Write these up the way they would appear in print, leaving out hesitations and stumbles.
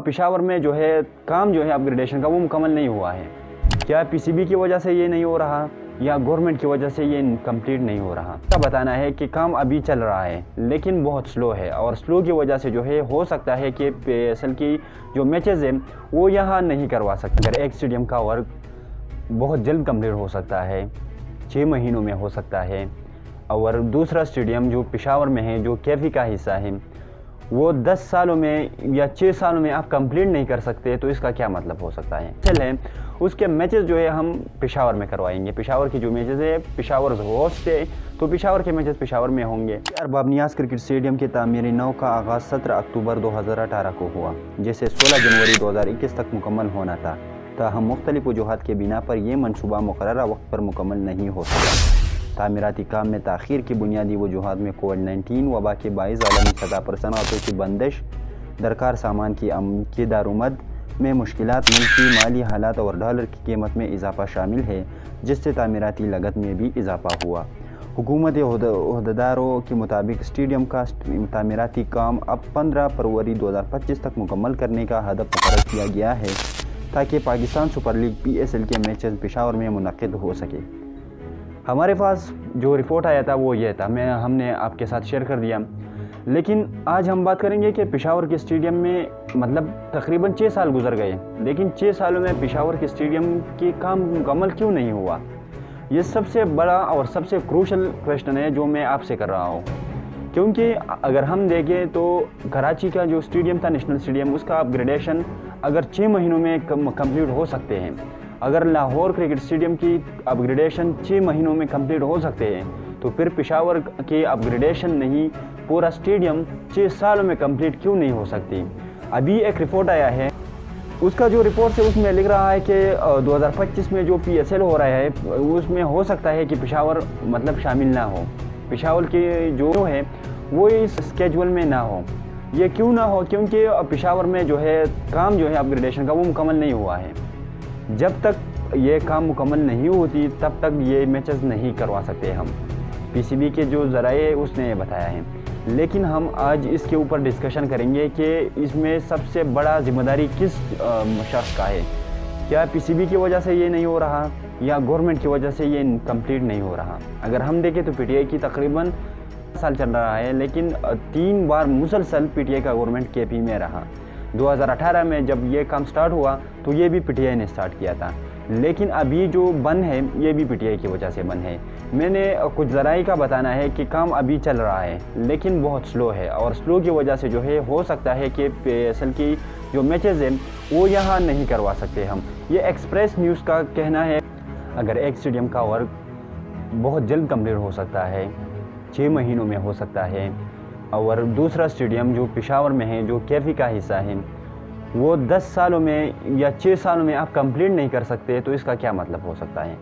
पेशावर में जो है काम जो है अपग्रेडेशन का वो मुकम्मल नहीं हुआ है। क्या पीसीबी की वजह से ये नहीं हो रहा या गवर्नमेंट की वजह से ये कंप्लीट नहीं हो रहा? क्या बताना है कि काम अभी चल रहा है लेकिन बहुत स्लो है, और स्लो की वजह से जो है हो सकता है कि PSL की जो मैचेज़ हैं वो यहाँ नहीं करवा सकते। अगर एक स्टेडियम का वर्क बहुत जल्द कंप्लीट हो सकता है, 6 महीनों में हो सकता है, और दूसरा स्टेडियम जो पेशावर में है जो कैफी का हिस्सा है वो 10 सालों में या 6 सालों में आप कंप्लीट नहीं कर सकते, तो इसका क्या मतलब हो सकता है? चल है उसके मैचेस जो है हम पेशावर में करवाएंगे। पेशावर की जो मैचेस है, पेशावर होस्ट है तो पेशावर के मैचेस पेशावर में होंगे। अरबाब नियाज़ क्रिकेट स्टेडियम के तामीरी नौ का आगाज़ 17 अक्टूबर 2018 को हुआ, जिसे 16 जनवरी 2021 तक मुकम्मल होना था। ताहम मुख्तलिफ वजूहात के बिना पर यह मनसूबा मुकर्ररा वक्त पर मुकम्मल नहीं हो सका। तामीराती काम में ताख़ीर की बुनियादी वजूहात में कोविड-19 वबा के बाइस आलमी सतह पर सनअतों की बंदिश, दरकार सामान की दारुमद में मुश्किलात, मुल्की माली हालात और डॉलर की कीमत में इजाफा शामिल है, जिससे तामीराती लागत में भी इजाफा हुआ। हुकूमती ओहदेदारों के मुताबिक स्टेडियम का तामीराती काम अब 15 फरवरी 2025 तक मुकम्मल करने का हदफ मुकर्रर किया गया है, ताकि पाकिस्तान सुपर लीग PSL के मैचेस पेशावर में मुनक़िद हो सके। हमारे पास जो रिपोर्ट आया था वो ये था, हमने आपके साथ शेयर कर दिया। लेकिन आज हम बात करेंगे कि पेशावर के स्टेडियम में मतलब तकरीबन 6 साल गुजर गए, लेकिन 6 सालों में पेशावर के स्टेडियम के काम मुकम्मल क्यों नहीं हुआ? ये सबसे बड़ा और सबसे क्रूशल क्वेश्चन है जो मैं आपसे कर रहा हूँ, क्योंकि अगर हम देखें तो कराची का जो स्टेडियम था, नेशनल स्टेडियम, उसका अपग्रेडेशन अगर 6 महीनों में कंप्लीट हो सकते हैं, अगर लाहौर क्रिकेट स्टेडियम की अपग्रेडेशन 6 महीनों में कंप्लीट हो सकते हैं, तो फिर पेशावर के अपग्रेडेशन नहीं, पूरा स्टेडियम 6 सालों में कंप्लीट क्यों नहीं हो सकती? अभी एक रिपोर्ट आया है, उसका जो रिपोर्ट है उसमें लिख रहा है कि 2025 में जो PSL हो रहा है उसमें हो सकता है कि पेशावर मतलब शामिल ना हो, पेशावर के जो है वो इस स्केजुअल में ना हो। ये क्यों ना हो? क्योंकि पेशावर में जो है काम जो है अपग्रेडेशन का वो मुकम्मल नहीं हुआ है। जब तक ये काम मुकम्मल नहीं होती तब तक ये मैचेस नहीं करवा सकते हम। PCB के जो ज़राए उसने ये बताया है, लेकिन हम आज इसके ऊपर डिस्कशन करेंगे कि इसमें सबसे बड़ा जिम्मेदारी किस शख्स का है। क्या PCB की वजह से ये नहीं हो रहा या गवर्नमेंट की वजह से ये कंप्लीट नहीं हो रहा? अगर हम देखें तो PTI की तकरीबन साल चल रहा है, लेकिन 3 बार मुसलसल PTI का गवर्नमेंट KP में रहा। 2018 में जब ये काम स्टार्ट हुआ तो ये भी PTI ने स्टार्ट किया था, लेकिन अभी जो बंद है ये भी PTI की वजह से बंद है। मैंने कुछ ज़राए का बताना है कि काम अभी चल रहा है लेकिन बहुत स्लो है, और स्लो की वजह से जो है हो सकता है कि PSL की जो मैचेज़ हैं वो यहाँ नहीं करवा सकते हम। ये एक्सप्रेस न्यूज़ का कहना है। अगर एक स्टेडियम का वर्क बहुत जल्द कंप्लीट हो सकता है, 6 महीनों में हो सकता है, और दूसरा स्टेडियम जो पेशावर में है जो कैफी का हिस्सा है वो 10 सालों में या 6 सालों में आप कंप्लीट नहीं कर सकते, तो इसका क्या मतलब हो सकता है?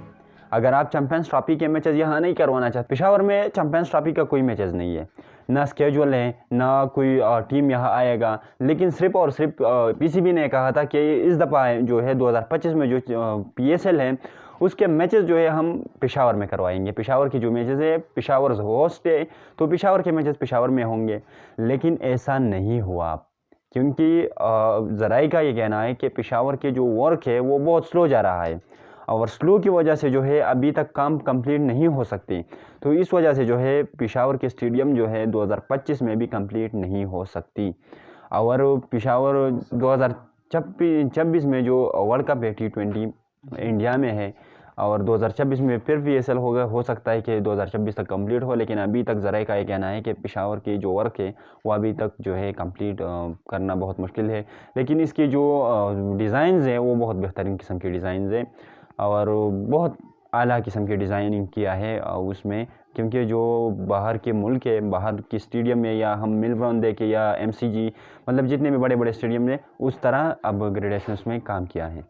अगर आप चैंपियंस ट्रॉफी के मैचेस यहाँ नहीं करवाना चाहते, पेशावर में चैंपियंस ट्रॉफी का कोई मैचेस नहीं है, ना स्केजुअल है, ना कोई टीम यहाँ आएगा, लेकिन सिर्फ और सिर्फ PCB ने कहा था कि इस दफ़ा जो है 2025 में जो PSL है उसके मैचेस जो है हम पेशावर में करवाएंगे। पेशावर की जो मैचेस है, पेशावर होस्ट है तो पेशावर के मैचेस पेशावर में होंगे, लेकिन ऐसा नहीं हुआ, क्योंकि ज़राए का ये कहना है कि पेशावर के जो वर्क है वो बहुत स्लो जा रहा है, और स्लो की वजह से जो है अभी तक काम कंप्लीट नहीं हो सकती। तो इस वजह से जो है पेशावर के स्टेडियम जो है 2025 में भी कंप्लीट नहीं हो सकती, और पेशावर 2026 में जो वर्ल्ड कप है T20 इंडिया में है, और 2026 में फिर PSL होगा, हो सकता है कि 2026 तक कंप्लीट हो, लेकिन अभी तक ज़राए का ये कहना है कि पेशावर की जो वर्क है वो अभी तक जो है कंप्लीट करना बहुत मुश्किल है। लेकिन इसकी जो डिज़ाइंस हैं वो बहुत बेहतरीन किस्म की डिज़ाइंस हैं, और बहुत आला किस्म की डिज़ाइनिंग किया है उसमें, क्योंकि जो बाहर के मुल्क है, बाहर की स्टेडियम में, या हम मिलबर्न देखें या MCG, मतलब जितने भी बड़े बड़े स्टेडियम ने उस तरह अब ग्रेडेशन में काम किया है।